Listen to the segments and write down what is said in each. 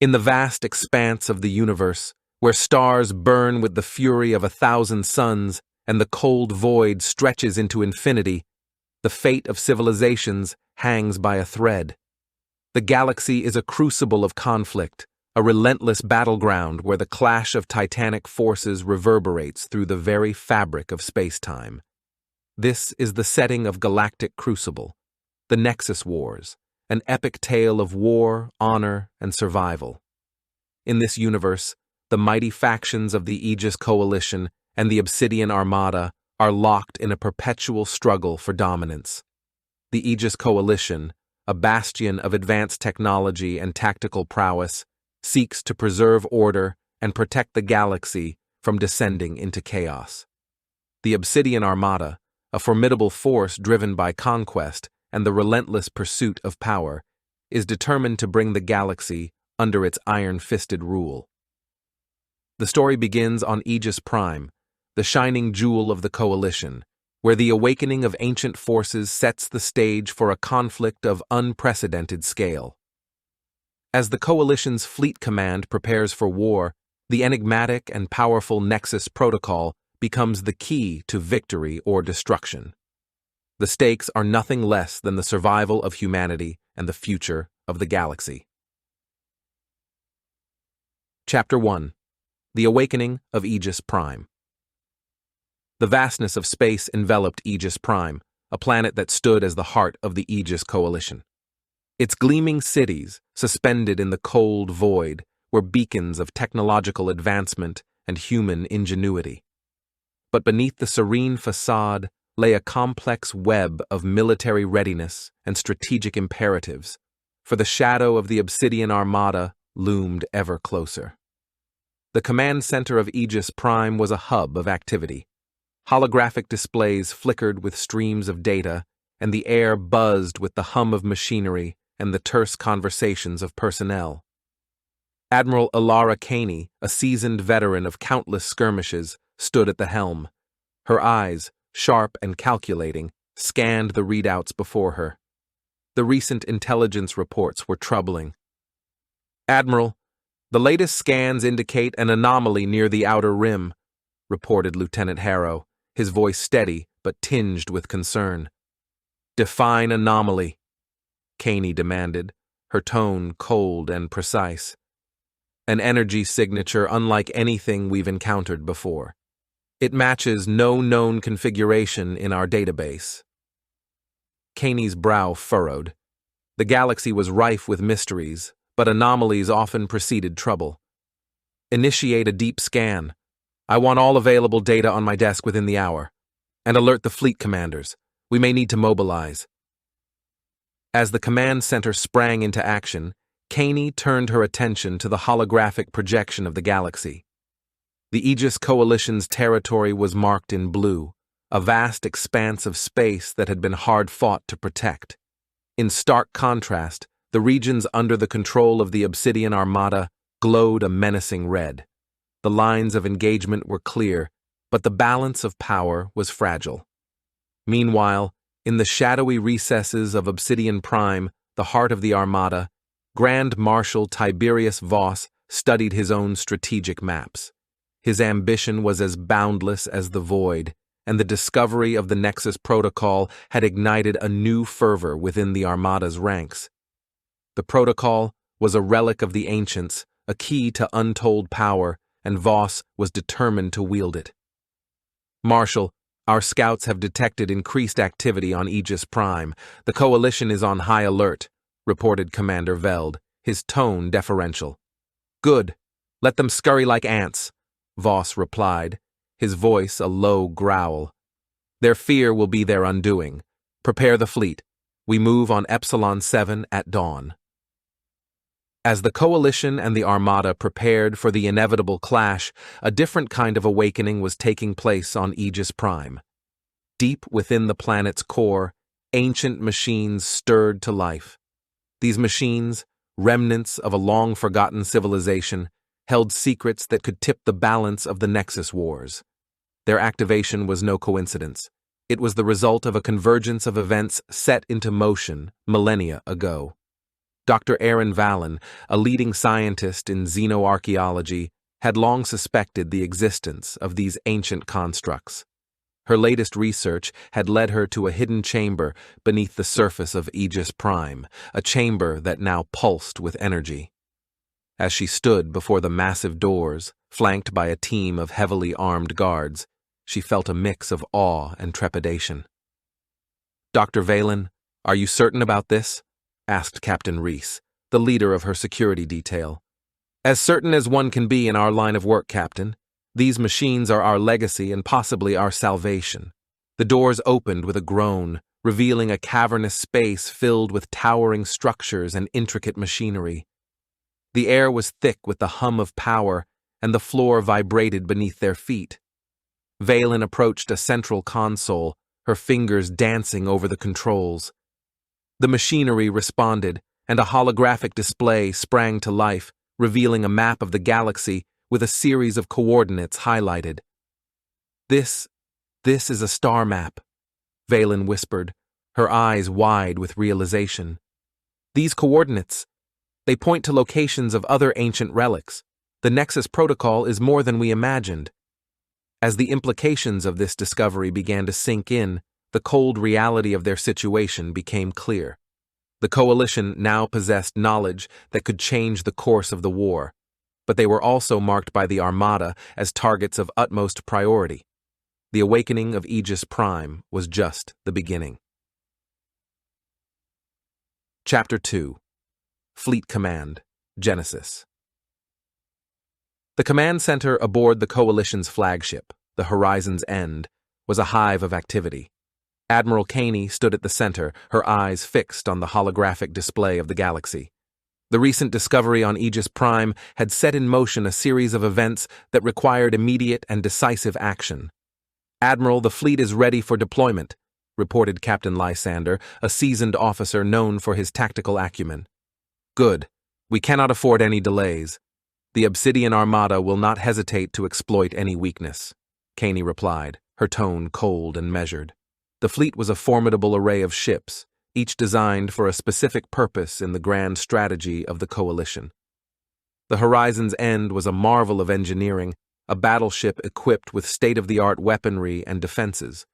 In the vast expanse of the universe, where stars burn with the fury of 1,000 suns and the cold void stretches into infinity, the fate of civilizations hangs by a thread. The galaxy is a crucible of conflict, a relentless battleground where the clash of titanic forces reverberates through the very fabric of space-time. This is the setting of Galactic Crucible, the Nexus Wars, an epic tale of war, honor, and survival. In this universe, the mighty factions of the Aegis Coalition and the Obsidian Armada are locked in a perpetual struggle for dominance. The Aegis Coalition, a bastion of advanced technology and tactical prowess, seeks to preserve order and protect the galaxy from descending into chaos. The Obsidian Armada, a formidable force driven by conquest and the relentless pursuit of power, is determined to bring the galaxy under its iron-fisted rule. The story begins on Aegis Prime, the shining jewel of the Coalition, where the awakening of ancient forces sets the stage for a conflict of unprecedented scale. As the Coalition's fleet command prepares for war, the enigmatic and powerful Nexus protocol becomes the key to victory or destruction. The stakes are nothing less than the survival of humanity and the future of the galaxy. Chapter 1. The Awakening of Aegis Prime. The vastness of space enveloped Aegis Prime, a planet that stood as the heart of the Aegis Coalition. Its gleaming cities, suspended in the cold void, were beacons of technological advancement and human ingenuity. But beneath the serene facade lay a complex web of military readiness and strategic imperatives, for the shadow of the Obsidian Armada loomed ever closer. The command center of Aegis Prime was a hub of activity. Holographic displays flickered with streams of data, and the air buzzed with the hum of machinery and the terse conversations of personnel. Admiral Ilara Caney, a seasoned veteran of countless skirmishes, stood at the helm. Her eyes, sharp and calculating, scanned the readouts before her. The recent intelligence reports were troubling. "Admiral, the latest scans indicate an anomaly near the outer rim," reported Lieutenant Harrow, his voice steady but tinged with concern. "Define anomaly," Caney demanded, her tone cold and precise. "An energy signature unlike anything we've encountered before. It matches no known configuration in our database." Caney's brow furrowed. The galaxy was rife with mysteries, but anomalies often preceded trouble. "Initiate a deep scan. I want all available data on my desk within the hour. And alert the fleet commanders. We may need to mobilize." As the command center sprang into action, Caney turned her attention to the holographic projection of the galaxy. The Aegis Coalition's territory was marked in blue, a vast expanse of space that had been hard fought to protect. In stark contrast, the regions under the control of the Obsidian Armada glowed a menacing red. The lines of engagement were clear, but the balance of power was fragile. Meanwhile, in the shadowy recesses of Obsidian Prime, the heart of the Armada, Grand Marshal Tiberius Voss studied his own strategic maps. His ambition was as boundless as the void, and the discovery of the Nexus protocol had ignited a new fervor within the Armada's ranks. The protocol was a relic of the ancients, a key to untold power, and Voss was determined to wield it. "Marshal, our scouts have detected increased activity on Aegis Prime. The Coalition is on high alert," reported Commander Veld, his tone deferential. "Good. Let them scurry like ants," Voss replied, his voice a low growl. "Their fear will be their undoing. Prepare the fleet. We move on Epsilon 7 at dawn." As the Coalition and the Armada prepared for the inevitable clash, a different kind of awakening was taking place on Aegis Prime. Deep within the planet's core, ancient machines stirred to life. These machines, remnants of a long-forgotten civilization, held secrets that could tip the balance of the Nexus Wars. Their activation was no coincidence. It was the result of a convergence of events set into motion millennia ago. Dr. Aaron Vallon, a leading scientist in xenoarchaeology, had long suspected the existence of these ancient constructs. Her latest research had led her to a hidden chamber beneath the surface of Aegis Prime, a chamber that now pulsed with energy. As she stood before the massive doors, flanked by a team of heavily armed guards, she felt a mix of awe and trepidation. "Dr. Valen, are you certain about this?" asked Captain Reese, the leader of her security detail. "As certain as one can be in our line of work, Captain. These machines are our legacy and possibly our salvation." The doors opened with a groan, revealing a cavernous space filled with towering structures and intricate machinery. The air was thick with the hum of power, and the floor vibrated beneath their feet. Valen approached a central console, her fingers dancing over the controls. The machinery responded, and a holographic display sprang to life, revealing a map of the galaxy with a series of coordinates highlighted. This is a star map," Valen whispered, her eyes wide with realization. "These coordinates, they point to locations of other ancient relics. The Nexus protocol is more than we imagined." As the implications of this discovery began to sink in, the cold reality of their situation became clear. The Coalition now possessed knowledge that could change the course of the war, but they were also marked by the Armada as targets of utmost priority. The awakening of Aegis Prime was just the beginning. Chapter 2. Fleet Command, Genesis. The command center aboard the Coalition's flagship, the Horizon's End, was a hive of activity. Admiral Caney stood at the center, her eyes fixed on the holographic display of the galaxy. The recent discovery on Aegis Prime had set in motion a series of events that required immediate and decisive action. "Admiral, the fleet is ready for deployment," reported Captain Lysander, a seasoned officer known for his tactical acumen. "Good. We cannot afford any delays. The Obsidian Armada will not hesitate to exploit any weakness," Caney replied, her tone cold and measured. The fleet was a formidable array of ships, each designed for a specific purpose in the grand strategy of the Coalition. The Horizon's End was a marvel of engineering, a battleship equipped with state-of-the-art weaponry and defenses.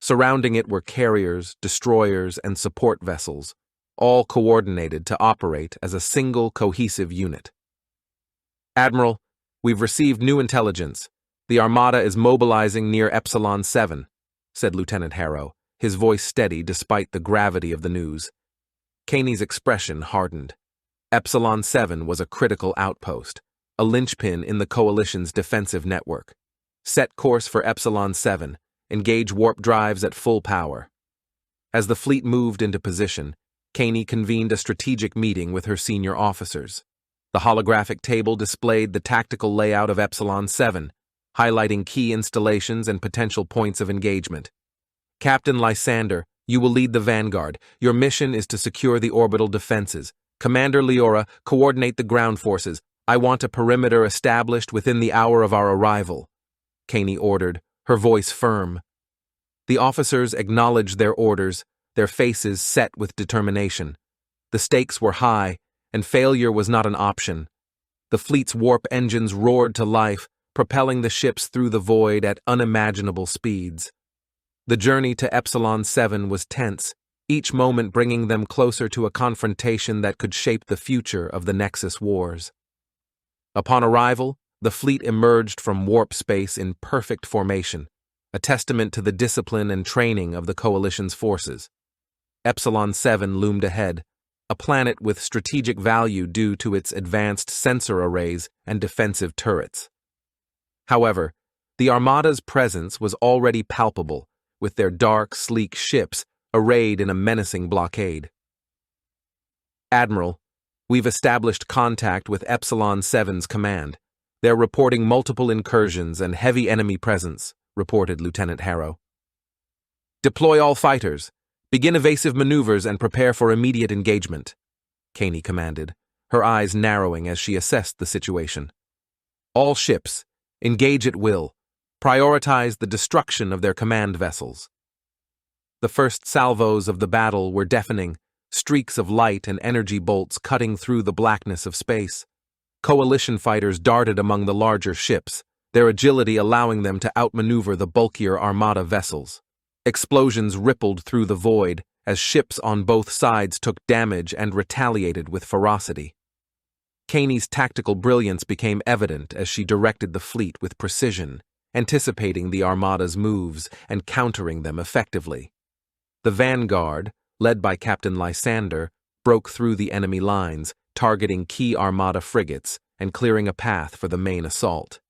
Surrounding it were carriers, destroyers, and support vessels, all coordinated to operate as a single cohesive unit. "Admiral, we've received new intelligence. The Armada is mobilizing near Epsilon 7, said Lieutenant Harrow, his voice steady despite the gravity of the news. Caney's expression hardened. Epsilon 7 was a critical outpost, a linchpin in the Coalition's defensive network. Set course for Epsilon 7, engage warp drives at full power. As the fleet moved into position, Caney convened a strategic meeting with her senior officers. The holographic table displayed the tactical layout of Epsilon 7, highlighting key installations and potential points of engagement. "Captain Lysander, you will lead the vanguard. Your mission is to secure the orbital defenses. Commander Leora, coordinate the ground forces. I want a perimeter established within the hour of our arrival," Caney ordered, her voice firm. The officers acknowledged their orders, their faces set with determination. The stakes were high, and failure was not an option. The fleet's warp engines roared to life, propelling the ships through the void at unimaginable speeds. The journey to Epsilon 7 was tense, each moment bringing them closer to a confrontation that could shape the future of the Nexus wars. Upon arrival, the fleet emerged from warp space in perfect formation, a testament to the discipline and training of the Coalition's forces. Epsilon 7 loomed ahead, a planet with strategic value due to its advanced sensor arrays and defensive turrets. However, the Armada's presence was already palpable, with their dark, sleek ships arrayed in a menacing blockade. "Admiral, we've established contact with Epsilon 7's command. They're reporting multiple incursions and heavy enemy presence," reported Lieutenant Harrow. "Deploy all fighters. Begin evasive maneuvers and prepare for immediate engagement," Caney commanded, her eyes narrowing as she assessed the situation. "All ships, engage at will. Prioritize the destruction of their command vessels." The first salvos of the battle were deafening, streaks of light and energy bolts cutting through the blackness of space. Coalition fighters darted among the larger ships, their agility allowing them to outmaneuver the bulkier Armada vessels. Explosions rippled through the void as ships on both sides took damage and retaliated with ferocity. Kaney's tactical brilliance became evident as she directed the fleet with precision, anticipating the Armada's moves and countering them effectively. The vanguard, led by Captain Lysander, broke through the enemy lines, targeting key Armada frigates and clearing a path for the main assault.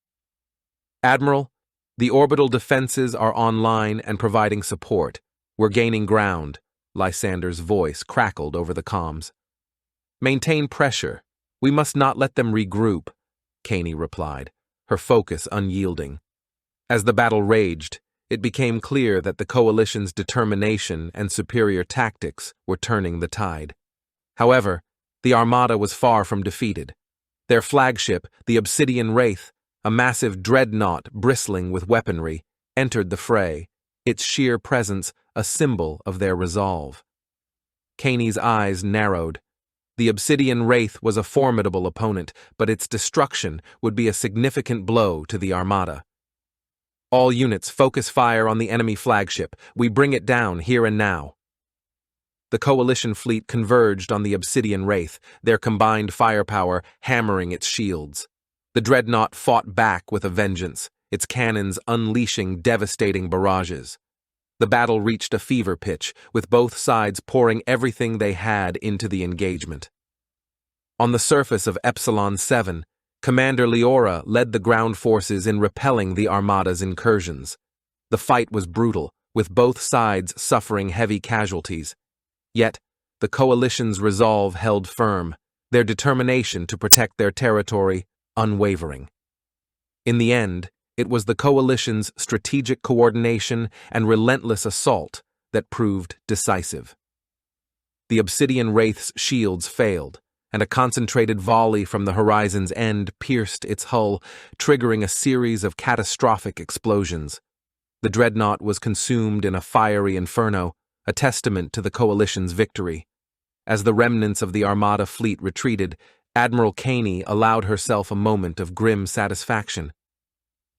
"Admiral, the orbital defenses are online and providing support. We're gaining ground," Lysander's voice crackled over the comms. "Maintain pressure. We must not let them regroup," Kaney replied, her focus unyielding. As the battle raged, it became clear that the coalition's determination and superior tactics were turning the tide. However, the Armada was far from defeated. Their flagship, the Obsidian Wraith, a massive dreadnought bristling with weaponry, entered the fray, its sheer presence a symbol of their resolve. Kaney's eyes narrowed. The Obsidian Wraith was a formidable opponent, but its destruction would be a significant blow to the Armada. "All units focus fire on the enemy flagship. We bring it down here and now." The coalition fleet converged on the Obsidian Wraith, their combined firepower hammering its shields. The dreadnought fought back with a vengeance, its cannons unleashing devastating barrages. The battle reached a fever pitch, with both sides pouring everything they had into the engagement. On the surface of Epsilon 7, Commander Leora led the ground forces in repelling the Armada's incursions. The fight was brutal, with both sides suffering heavy casualties. Yet, the coalition's resolve held firm, their determination to protect their territory unwavering. In the end, it was the coalition's strategic coordination and relentless assault that proved decisive. The Obsidian Wraith's shields failed, and a concentrated volley from the horizon's end pierced its hull, triggering a series of catastrophic explosions. The dreadnought was consumed in a fiery inferno, a testament to the coalition's victory. As the remnants of the Armada fleet retreated, Admiral Kaney allowed herself a moment of grim satisfaction.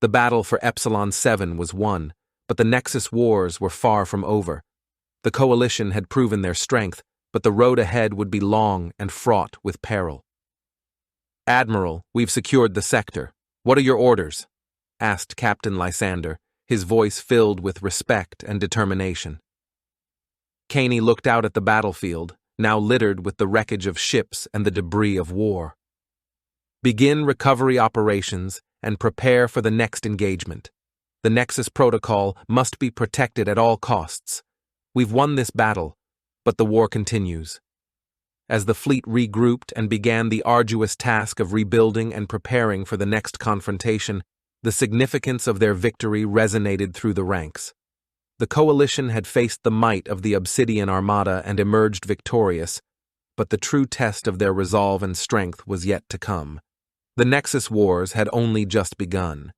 The battle for Epsilon 7 was won, but the Nexus wars were far from over. The coalition had proven their strength, but the road ahead would be long and fraught with peril. "Admiral, we've secured the sector. What are your orders?" asked Captain Lysander, his voice filled with respect and determination. Kaney looked out at the battlefield, now littered with the wreckage of ships and the debris of war. "Begin recovery operations and prepare for the next engagement. The Nexus protocol must be protected at all costs. We've won this battle, but the war continues." As the fleet regrouped and began the arduous task of rebuilding and preparing for the next confrontation, the significance of their victory resonated through the ranks. The coalition had faced the might of the Obsidian Armada and emerged victorious, but the true test of their resolve and strength was yet to come. The Nexus Wars had only just begun,